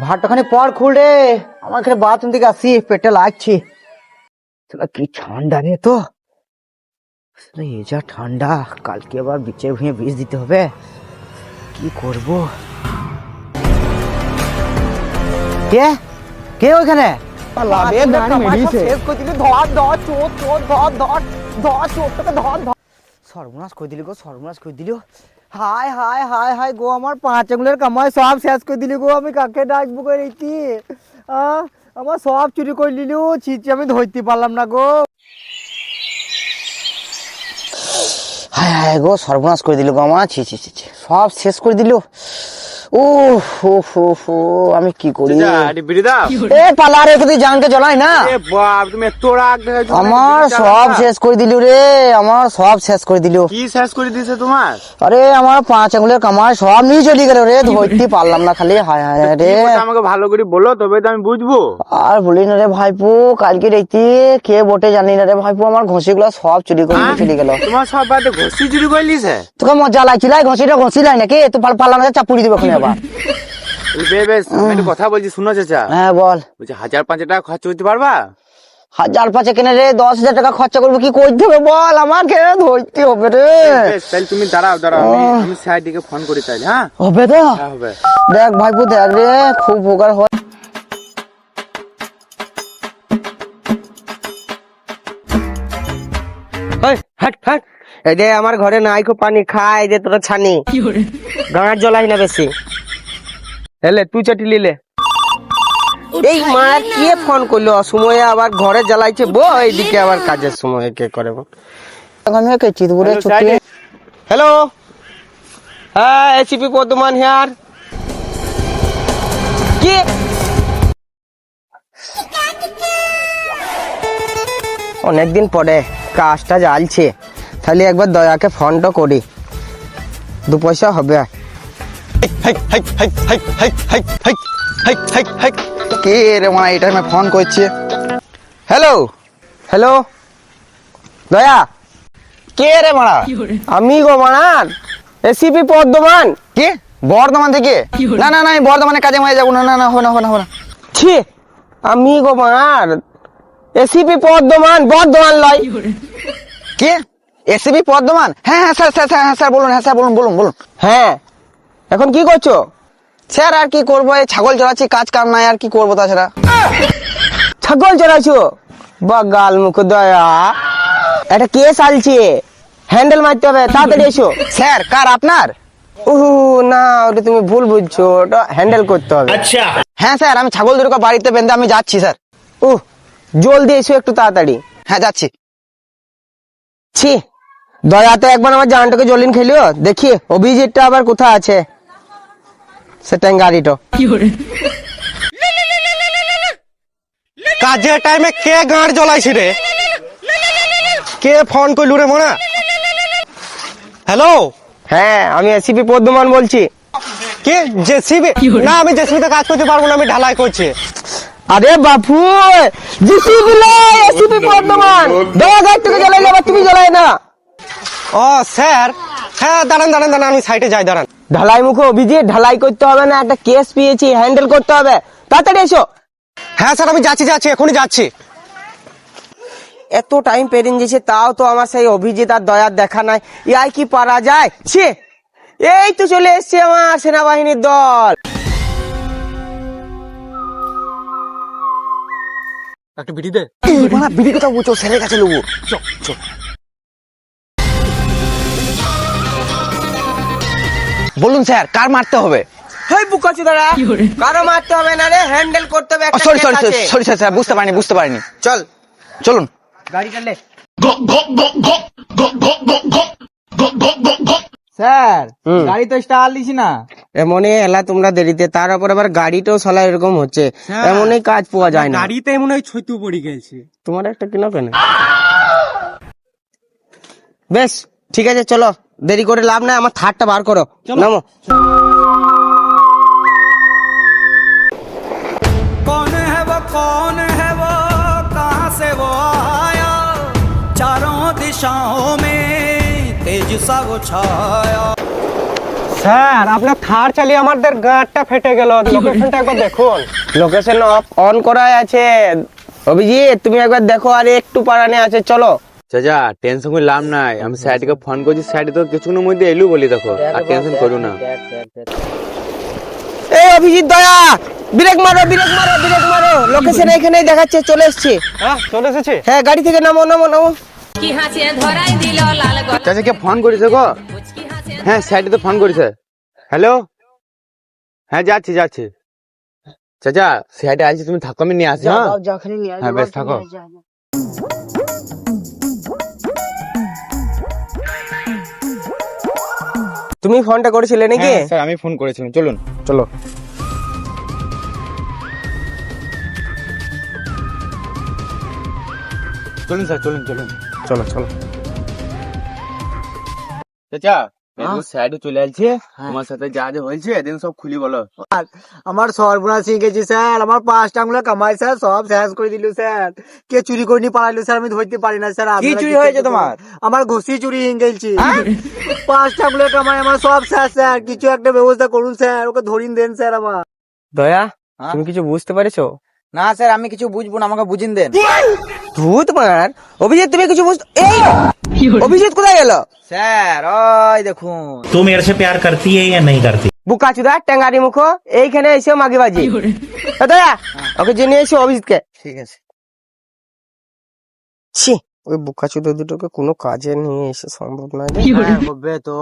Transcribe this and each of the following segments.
ভাতটাখানি পর খুল রে, আমার এখানে বাথরুম থেকে আসি, পেটে লাগছে। কি ঠান্ডা রে তো, এই যা ঠান্ডা। কালকে আবার বিচে ভুঁয়ে বীজ দিতে হবে, কি করব? কে কে ওইখানে? সর্বনাশ করে দিলি গো, সর্বনাশ করে দিল। হায় হায় হায় হায় গো, আমার 5 আঙুলের কামাই সব শেষ করে দিলি গো। আমি কাকে ডাকবো করে রইতি? আমার সব চুরি করে নিলি, ছিচি আমি ধরতে পারলাম না গো। হায় হায় গো, সর্বনাশ করে দিল গো আমার, ছি ছি ছি, সব শেষ করে দিল। ও হো হো হো, আমি কি করি? এ পালা রে, তুই জানকে জ্বলাই না। আমার সব শেষ করে দিল রে, আমার সব শেষ করে দিল। কি শেষ করে দিয়েছে তোমার? আরে আমার 5 আঙুলের কামাই সব নিয়ে চলে গেল রে, ধরতে পারলাম না খালি। হায় হায় রে, আমাকে ভালো করে বলো, তবে তো আমি বুঝবো। আর বলি না রে ভাইপো, কালকে দেখতি কে বটে জানি না রে ভাইপো, আমার ঘষি গুলা সব চুরি করে চলে গেল। তোমার সব বাড়িতে ঘষি চুরি করে লিছে? তোকে মজা লাগছিল ঘষিটা ঘষিলাই নাকি? তো পারলাম না, চাপুরি দিবে এখন আবার। বেশ একটু কথা বলছি, শুনো চাচা। হ্যাঁ বল। বলছি 1000-5 টাকা খরচ করতে পারবা? 1000-5 কেনে রে, 10,000 টাকা খরচা করবো, কি করতে হবে বল? আমাকে ধরতে হবে রে। তাহলে তুমি দাঁড়াও দাঁড়াও, আমি সাইডকে ফোন করি তাইলে। হ্যাঁ হবে তো? হ্যাঁ হবে। দেখ ভাইপো, দেখ রে, খুব উপকার হয়। এই যে আমার ঘরে নাই খুব পানি খাই যে তোরা ছানি গাঁড় জ্বলাই না বেশি। হেলে তুই চাটি লিলে। এই মা কে ফোন করলো অসময়ে, আবার ঘরে জ্বালাইছে বো, এইদিকে আবার কাজের সময় কে করে? আমি কে চিতপুরে ছুটি। হ্যালো, হ্যাঁ এসিপি বর্ধমান হিয়ার। কি অনেকদিন পরে কাজটা জ্বালছে, তাহলে একবার দয়াকে ফোনটা করি, 2 পয়সা হবে। কে রে মা, এটা আমি ফোন করছি। হ্যালো হ্যালো, দয়া কে রে মারা? আমি গো মানার এসিপি বর্ধমান। কে বর্ধমান থেকে? না না না, আমি বর্ধমানে কাজে মাঝে যাবো না। না না, হবে না হবে না হবে না। ছি, আমি গো মানার এসিপি বর্ধমান, বর্ধমান লয়। কে এসিবি বর্ধমান? হ্যাঁ হ্যাঁ স্যার স্যার হ্যাঁ স্যার বলুন, হ্যাঁ স্যার বলুন বলুন বলুন। হ্যাঁ, এখন কি করছো? স্যার আর কি করবো, এই ছাগল চড়াচ্ছি, কাজ কাম নাই, আর কি করবো তাছাড়া। ছাগল চড়াইছো? বাগাল মুখ দয়া, একটা কেস আলছে, হ্যান্ডেল মারতে হবে, তাড়াতাড়ি এসো। স্যার কার, আপনার? না ওটা তুমি ভুল বুঝছো, ওটা হ্যান্ডেল করতে হবে। হ্যাঁ স্যার, আমি ছাগল দুটো বাড়িতে বেঁধে আমি যাচ্ছি স্যার। জলদি এসো একটু তাড়াতাড়ি। হ্যাঁ যাচ্ছি। ছি, দয়াতে একবার আমার জানটাকে জলিন খেলিও, দেখি অভিজিৎটা আবার কোথায় আছে, সেটা গাড়িটা। কাজের টাইমে কে গাঁড় জ্বলাইছি রে? কে ফোন করলু রে মোনা? হ্যালো, হ্যাঁ আমি এসিপি বর্ধমান বলছি। কে জেসিবি? না আমি জেসিবিতে কাজ করতে পারবো না, আমি ঢালাই করছি। আরে বাপু, জিসিবি লয়, এসিপি বর্ধমান। দয়া গাড়ি থেকে জ্বালাই যাবে, তুমি জ্বালাই না। ও স্যার, হ্যাঁ দাঁড়ান দাঁড়ান দাঁড়ান, আমি সাইডে যাই, দাঁড়ান। ঢালাই মুখে অভিজিৎ, ঢালাই করতে হবে না, একটা কেস পেয়েছি, হ্যান্ডেল করতে হবে, তাড়াতাড়ি এসো। হ্যাঁ স্যার আমি যাচ্ছি যাচ্ছি, এখনই যাচ্ছি। এত টাইম পেরিয়ে গেছে, তাও তো আমার সেই অভিজিৎ আর দয়ার দেখা নাই। ইয়াই কি পারা যায়? ছি, এই তো চলে এসছে আমার সেনাবাহিনীর দল। একটা বিড়ি দে। বিড়ি কথা বলছো, স্যারের কাছে লোবো। বলুন স্যার, কার মারতে হবে? হেই বুকাচু দাঁড়া, কারো মারতে হবে না রে, হ্যান্ডেল করতে হবে, একটা সরি কেস সরি আছে। সরি স্যার, বুঝতে পারিনি। চল চলুন। গাড়িটা লে। স্যার গাড়ি তো স্টার্ট দিছি না। এমনই এলা তোমরা দেরিতে, তার উপর আবার গাড়িটাও সালা এরকম হচ্ছে, এমনই কাজ পাওয়া যায় না। গাড়িতে মনে হয় ছুতু পড়ে গেছে। তোমার একটা কিনা কেন? বেশ ঠিক আছে, চলো, দেরি করে লাভ নাই, আমার থার্ডটা বার করো, নামো। कौन है वो कहाँ से वो आया, चारों दिशाओं में तेज सा वो छाया। স্যার আপনার থার চালিয়ে আমাদের গাঁটটা ফেটে গেল, লোকেশনটা একবার দেখুন। লোকেশন অন করাই আছে। অভিজিৎ তুমি একবার দেখো, আর একটু পারানে আছে, চলো। চাচা টেনশন করে লাভ নাই, আমি স্যারকে ফোন করছি, স্যার তো কিছুক্ষণের মধ্যে এলু বলি, দেখো আর টেনশন করো না। এই অভিজিৎ দয়া, ব্রেক মারো ব্রেক মারো ব্রেক মারো, লোকেশন এখানেই দেখাচ্ছে, চলে এসছে। হ্যাঁ চলে এসেছি। হ্যাঁ গাড়ি থেকে নামো নামো নামো। কি হাসিয়ে ধরাই দিল লাল গলা চাচাকে ফোন করেছে গো? মুচকি হাসিয়ে হ্যাঁ স্যার তো ফোন করেছে। হ্যালো, হ্যাঁ যাচ্ছি যাচ্ছি। চাচা স্যার আসছে, তুমি থাকো, আমি নিয়ে আসি। হ্যাঁ হ্যাঁ বেশ থাকো। তুমি ফোনটা করেছিলে নাকি? হ্যাঁ, স্যার আমি ফোন করেছিলাম, চলুন। চলো। চলুন স্যার, চলুন চলুন। চলো চলো। চাচা স্যার চলে আসছে, তোমার সাথে যা যা হয়েছে এদিন সব খুলি বলো। আমার সর্বনাশ হয়ে গেছি স্যার, আমার 5 টাকা কামাই স্যার সব শেষ করে দিল স্যার। কে চুরি করে নিয়ে পালাইলো স্যার, আমি ধরতে পারি না স্যার। কি চুরি হয়েছে তোমার? আমার ঘষি চুরি হয়ে গেছি। 5 টাকা কামাই আমার সব শেষ স্যার, কিছু একটা ব্যবস্থা করুন স্যার, ওকে ধরিন দেন স্যার আমার। দয়া তুমি কিছু বুঝতে পারছো? না স্যার আমি কিছু বুঝবো না, আমাকে বুঝিন দেন। ভূত মার। অভিজিৎ তুমি কিছু বুঝতে, এই অভিজিৎ কোথায় গেল? স্যার ওই দেখুন। तू मेरे से प्यार करती है या नहीं करती? বুকা চুদা ট্যাঙ্গারি মুখো, এইখানে এসে মাগিবাজি। দয়া ওকে জেনে এসো অভিজিৎকে। ঠিক আছে। ছি, ওই বুকা চুদা দুটোকে কোনো কাজে নিয়ে এসে সম্ভব নয় রে। হ্যাঁ, হবে তো।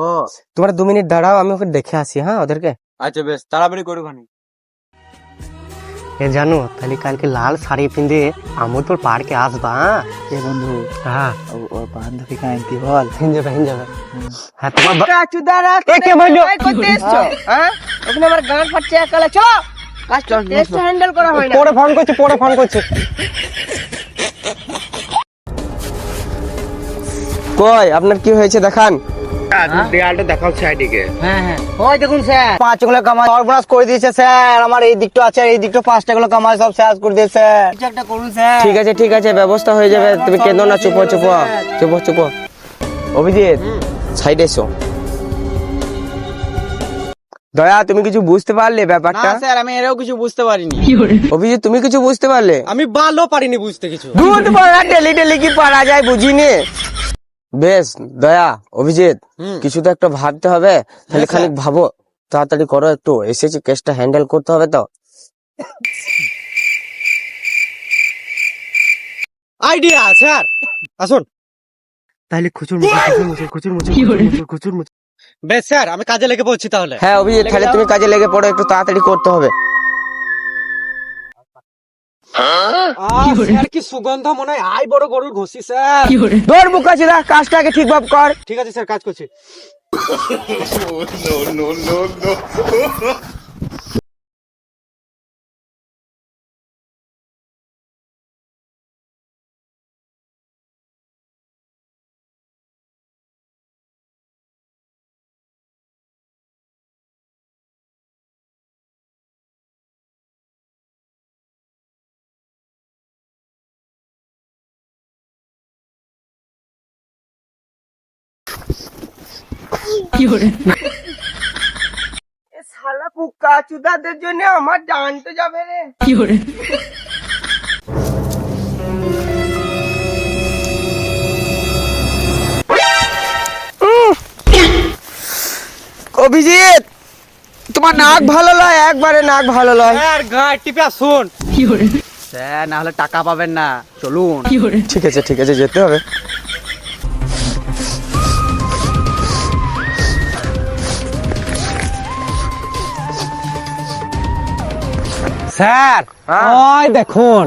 তোমরা 2 মিনিট দাঁড়াও, আমি ওকে দেখে আসি। হ্যাঁ ওদেরকে। আচ্ছা বেশ তাড়াতাড়ি করো খানি। এ জানো তাহলে কালকে লাল শাড়ি পিঁধে আমও তোর পার্কে আসবা। এ বন্ধু, হ্যাঁ ওর বান্ধবীকে আনতে বল। হিন যাবে। হ্যাঁ তোমার চুদারা কে বললো করতে এসছো? হ্যাঁ ওখানে আমার গান ফাটছে একালে, চলো কাজটা টেস্ট হ্যান্ডেল করা হয় না। পরে ফোন করছি। কই আপনার কি হয়েছে দেখান। দেয়ালটা দেখাও স্যারটিকে। হ্যাঁ হ্যাঁ ওই দেখুন স্যার, 5 টাকা কামাই সর্বনাশ করে দিয়েছে স্যার। আমার এই দিকটা আছে, এই দিকটা 5 টাকা কামাই সব শেষ করে দিয়েছে স্যার। কিছু একটা করুন স্যার। ঠিক আছে ব্যবস্থা হয়ে যাবে, তুমি কেঁদো না, চুপ। অভিজিৎ সাইডে এসো। দয়া তুমি কিছু বুঝতে পারলে না ব্যাপারটা? স্যার আমি এরও কিছু বুঝতে পারিনি। অভিজিৎ তুমি কিছু বুঝতে পারলে? আমি ভালো পারিনি বুঝতে কিছু। দুধ পড়া ডেলি কি পারা যায় বুঝিনি। বেশ দয়া অভিজিৎ কিছু তো একটা ভাবতে হবে, তাহলে খানিক ভাবো, তাড়াতাড়ি করো একটু, এসেছি কেসটা হ্যান্ডেল করতে হবে তো। আইডিয়া স্যার, আসুন। তাহলে খুচুর মুচুর। বেশ স্যার আমি কাজে লেগে পড়ছি তাহলে। হ্যাঁ অভিজিৎ তাহলে তুমি কাজে লেগে পড়ো, একটু তাড়াতাড়ি করতে হবে। স্যার কি সুগন্ধ মনে হয়, আই বড় গরুর ঘষি স্যার। দৌড় বুকা ছিল, কাজটাকে ঠিকভাবে কর। ঠিক আছে স্যার, কাজ করছি। শালা বুকা চুদাদের জন্য আমার জান তো যাবে রে। অভিজিৎ তোমার নাক ভালো লয়, একবারে নাক ভালো লয়। স্যার গায়ে টিপে আসুন। স্যার না হলে টাকা পাবেন না, চলুন। ঠিক আছে যেতে হবে। স্যার ওই দেখুন।